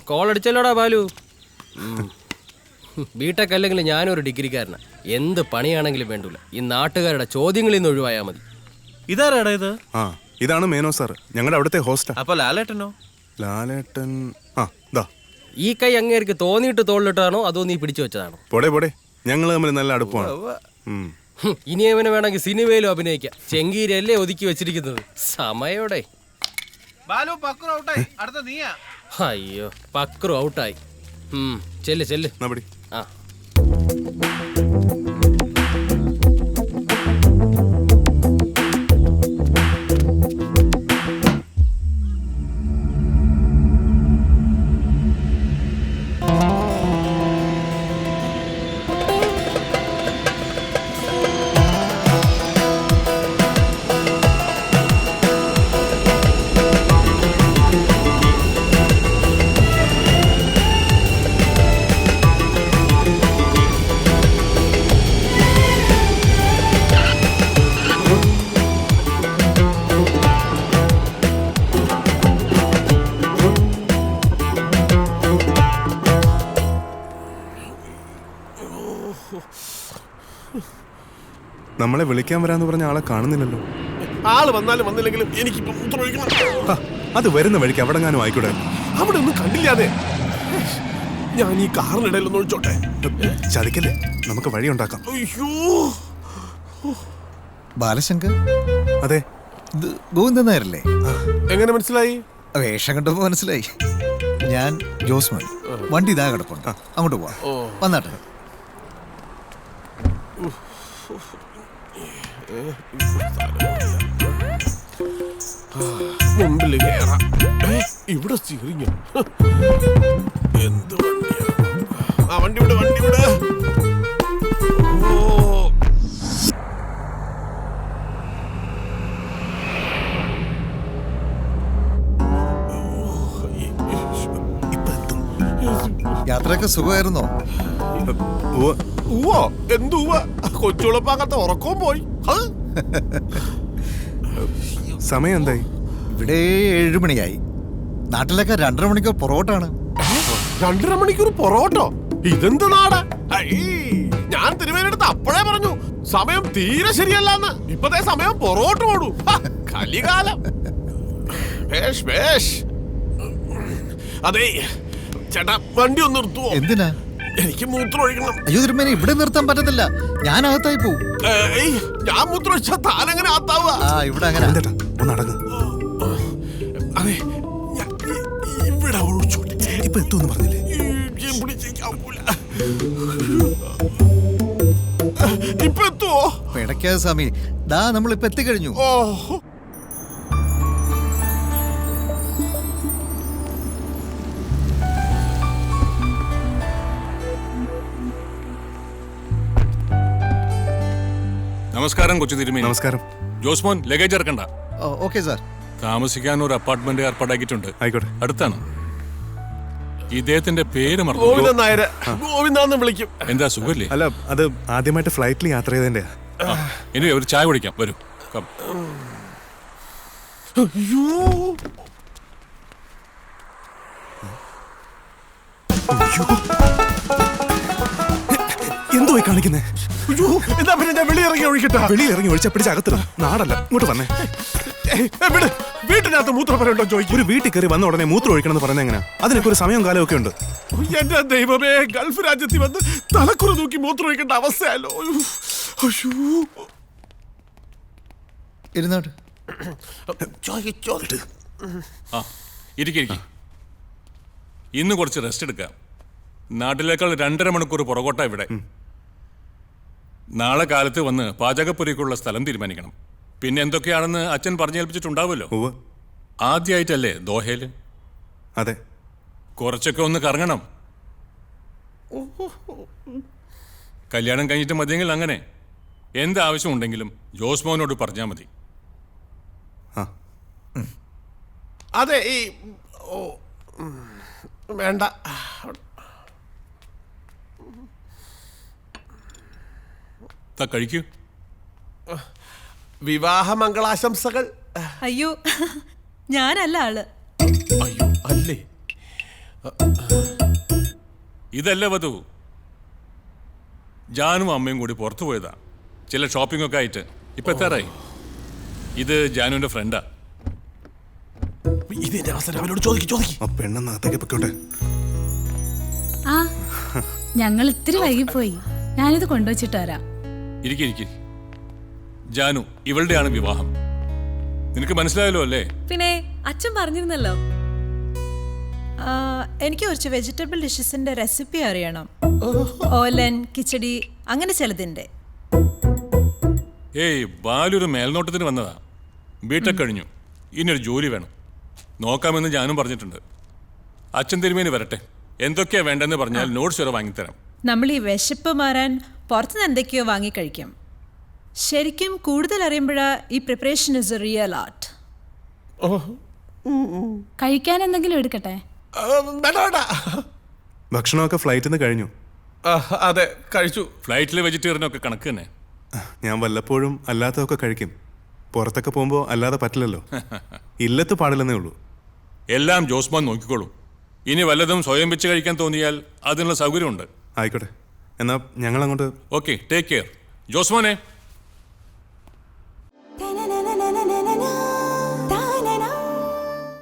കോളടിച്ചല്ലോടാ Balu. BTech അല്ലെങ്കിൽ ഞാനൊരു ഡിഗ്രിക്കാരനാ. എന്ത് പണിയാണെങ്കിലും വേണ്ടൂല, ഈ നാട്ടുകാരുടെ ചോദ്യങ്ങളിൽ നിന്ന് ഒഴിവായാൽ മതി. ഇതാരാടാ ഇത്? ഇതാണ് മേനോ സാർ, ഞങ്ങളുടെ അവിടുത്തെ ഹോസ്റ്റാ. അപ്പൊ ലാലേട്ടനോ? ലാലേട്ടൻ ഈ കൈ അങ്ങേർക്ക് തോന്നിയിട്ട് തോളിലിട്ടാണോ അതോ നീ പിടിച്ചു വെച്ചതാണോ? പോടെ ഞങ്ങൾ തമ്മിൽ നല്ല അടുപ്പമാണ്. ഇനി അവനെ വേണമെങ്കിൽ സിനിമയിലും അഭിനയിക്കാം. ചെങ്കീരല്ലേ ഒതുക്കി വെച്ചിരിക്കുന്നത് സമയോടെ. ബാലു പക്രു ഔട്ടായി, അടുത്ത നീയാ. അയ്യോ, പക്രു ഔട്ടായി. ചെല്ല് ആ. നമ്മളെ വിളിക്കാൻ വരാന്ന് പറഞ്ഞ ആളെ കാണുന്നില്ലല്ലോ. ആള് വന്നാലും വന്നില്ലെങ്കിലും എനിക്കിപ്പോ മൂത്രമൊഴിക്കണം. അത് വരുന്ന വഴിക്ക് അവിടെ ഞാനും ആയിക്കൂടെ? അവിടെ ഒന്നും കണ്ടില്ലാതെ. ഞാൻ ഈ കാറിനിടയിലൊന്നും ഒഴിച്ചോട്ടെ. ചതിക്കല്ലേ, നമുക്ക് വഴി ഉണ്ടാക്കാം. അയ്യോ, ബാലശങ്കർ? അതെ. ഗോവിന്ദൻ നായരല്ലേ? എങ്ങനെ മനസ്സിലായി? വേഷം കണ്ടപ്പോ മനസ്സിലായി. ഞാൻ ജോസ്മോൻ. വണ്ടി ഇതാ കിടപ്പുണ്ട്, അങ്ങോട്ട് പോവാം. വന്നാട്ടെ. മുമ്പിൽ കേറാം. ഇവിടെ സ്റ്റിയറിംഗ് എന്ത് വണ്ടിയാ? വണ്ടി വിട്. യാത്രയൊക്കെ സുഖമായിരുന്നോ? എന്തുവാ, കൊച്ചുളപ്പാകത്തെ ഉറക്കവും പോയി. സമയം എന്തായി? ഇവിടെ 7 മണിയായി. നാട്ടിലൊക്കെ 2.5 മണിക്കൂർ പൊറോട്ടാണ്. 2.5 മണിക്കൂർ പൊറോട്ടോ? ഇതെന്ത് നാടാ? ഞാൻ തിരുവേനെടുത്ത് അപ്പോഴേ പറഞ്ഞു സമയം തീരെ ശരിയല്ലെന്ന്. ഇപ്പത്തെ സമയം പൊറോട്ട ഓടൂ. കലികാലം. അതെ ചേട്ടാ, വണ്ടി ഒന്ന് നിർത്തുവോ? എന്തിനാ? എനിക്ക് മൂത്രം ഒഴിക്കണം. അയ്യോ തിരുമേനി, ഇവിടെ നിർത്താൻ പറ്റത്തില്ല, ഞാൻ അകത്തായി പോവും. ഞാൻ മൂത്രം ഒഴിച്ചാ താനെങ്ങനെ ആത്താവുക? ഇവിടെ അങ്ങനെ ഒന്നടങ്ങ്. അതെ, ഇവിടെ ഒഴിച്ചോട്ടെ. ഇപ്പൊ എത്തുമെന്ന് പറഞ്ഞില്ലേ? ഇപ്പൊ എത്തുവോ? പിടയ്ക്കാതെ സ്വാമി, ദാ നമ്മളിപ്പോ എത്തിക്കഴിഞ്ഞു. നമസ്കാരം കൊച്ചു തിരുമേനി. നമസ്കാരം. ജോസ്മോൻ, ലഗേജ് ഇറക്കണ്ട. Okay sir. താമസിക്കാൻ ഒരു അപ്പാർട്ട്മെന്റ് ഏർപ്പാടാക്കിയിട്ടുണ്ട്. ആയിക്കോട്ടെ. അടുത്താണ്. ഇദ്ദേഹത്തിന്റെ പേര് മറന്നു. ഗോവിന്ദൻ നായർ. ഗോവിന്ദാന്ന് വിളിക്കും. എന്താ, സുഖല്ലേ? അല്ല, അത് ആദ്യമായിട്ട് ഫ്ലൈറ്റിൽ യാത്ര ചെയ്തതിന്റെ. ഇനി ഒരു ചായ കുടിക്കാം, വരൂ. എന്തോയി കാണിക്കുന്നേ? എന്നാ പിന്നെ ഞാൻ വെളിയിറങ്ങി ഒഴിക്കട്ടെ? വെളിയിറങ്ങി ഒഴിച്ച പിടിച്ച് അകത്തിടും. നാടല്ല, ഇങ്ങോട്ട് വന്നേ. വീട്ടിനകത്ത് മൂത്രപ്പരുണ്ടോ ചോദിക്കും. ഒരു വീട്ടിൽ കയറി വന്ന ഉടനെ മൂത്രം ഒഴിക്കണം പറഞ്ഞ എങ്ങനെ? അതിനൊക്കെ ഒരു സമയവും കാലവും ഒക്കെ ഉണ്ട്. എന്റെ ദൈവമേ, ഗൾഫ് രാജ്യത്തിൽ വന്ന് തലക്കുറ നോക്കി മൂത്രം ഒഴിക്കേണ്ട അവസ്ഥയല്ലോ. ഇരുന്നോട്ട്. ഇരിക്കും. ഇന്ന് കുറച്ച് റെസ്റ്റ് എടുക്കാം. നാട്ടിലേക്കാൾ 2.5 മണിക്കൂർ പുറകോട്ടാ ഇവിടെ. നാളെ കാലത്ത് വന്ന് പാചകപ്പുരയ്ക്കുള്ള സ്ഥലം തീരുമാനിക്കണം. പിന്നെ എന്തൊക്കെയാണെന്ന് അച്ഛൻ പറഞ്ഞേൽപ്പിച്ചിട്ടുണ്ടാവുമല്ലോ. ആദ്യമായിട്ടല്ലേ ദോഹയില്? അതെ. കുറച്ചൊക്കെ ഒന്ന് കറങ്ങണം. കല്യാണം കഴിഞ്ഞിട്ട് മതിയെങ്കിൽ അങ്ങനെ. എന്താവശ്യം ഉണ്ടെങ്കിലും ജോസ്മോനോട് പറഞ്ഞാൽ മതി. അതെ, ഈ വേണ്ട. കഴിക്കൂ. വിവാഹ മംഗളാശംസകൾ. അയ്യോ, ഞാനല്ല ആള്. അയ്യോ, അല്ലേ? ഇതല്ല വധു. ജാനും അമ്മയും കൂടി പുറത്തു പോയതാ, ചില ഷോപ്പിംഗ് ഒക്കെ ആയിട്ട്. ഇപ്പൊ എത്താറായി. ഇത് ജാനുവിന്റെ ഫ്രണ്ടാ. ഇതിന്റെ അവസരം അവനോട് ചോദിക്കും. ആ പെണ്ണെന്നകത്തേക്ക് പൊക്കോട്ടെ. ആ ഞങ്ങൾ ഇത്തിരി വൈകിപ്പോയി. ഞാനിത് കൊണ്ടുവച്ചിട്ട് വരാം. ഇരിക്കെ. ജാനു, ഇവളുടെയാണ് വിവാഹം. നിനക്ക് മനസ്സിലായല്ലോ അല്ലേ? പിന്നെ അച്ഛൻ പറഞ്ഞിരുന്നല്ലോ. എനിക്ക് കുറച്ച് വെജിറ്റബിൾ ഡിഷസിന്റെ റെസിപ്പി അറിയണം. ഓലൻ, കിച്ചടി, അങ്ങനെ ചിലതിന്റെ. ഏയ്, ബാലൊരു മേൽനോട്ടത്തിന് വന്നതാ. ബിടെക് കഴിഞ്ഞു, ഇനിയൊരു ജോലി വേണം. നോക്കാമെന്ന് ജാനും പറഞ്ഞിട്ടുണ്ട്. അച്ഛൻ തിരുമേനി വരട്ടെ, എന്തൊക്കെയാ വേണ്ടെന്ന് പറഞ്ഞാൽ നോട്ട്സ് വരെ വാങ്ങിത്തരാം. നമ്മൾ ഈ വിശപ്പ് മാറാൻ പുറത്തുനിന്ന് എന്തൊക്കെയോ വാങ്ങിക്കഴിക്കും. ശരിക്കും കൂടുതൽ അറിയുമ്പോഴാ ഈ preparation is A real art. കഴിക്കാൻ എന്തെങ്കിലും എടുക്കട്ടെ? വേണ്ട. ഭക്ഷണമൊക്കെ ഫ്ലൈറ്റിൽ നിന്ന് കഴിഞ്ഞു. അതെ, കഴിച്ചു. ഫ്ലൈറ്റിലെ വെജിറ്റേറിയനൊക്കെ കണക്ക് തന്നെ. ഞാൻ വല്ലപ്പോഴും അല്ലാത്തതൊക്കെ കഴിക്കും. പുറത്തൊക്കെ പോകുമ്പോൾ അല്ലാതെ പറ്റില്ലല്ലോ. ഇല്ലത്ത് പാടില്ലെന്നേ ഉള്ളൂ. എല്ലാം ജോസ്മാൻ നോക്കിക്കോളൂ. ഇനി വല്ലതും സ്വയം വെച്ച് കഴിക്കാൻ തോന്നിയാൽ അതിനുള്ള സൗകര്യമുണ്ട്. ആയിക്കോട്ടെ, എന്നാ ഞങ്ങളങ്ങോട്ട്. Okay, take care ജോസ്മാനെ.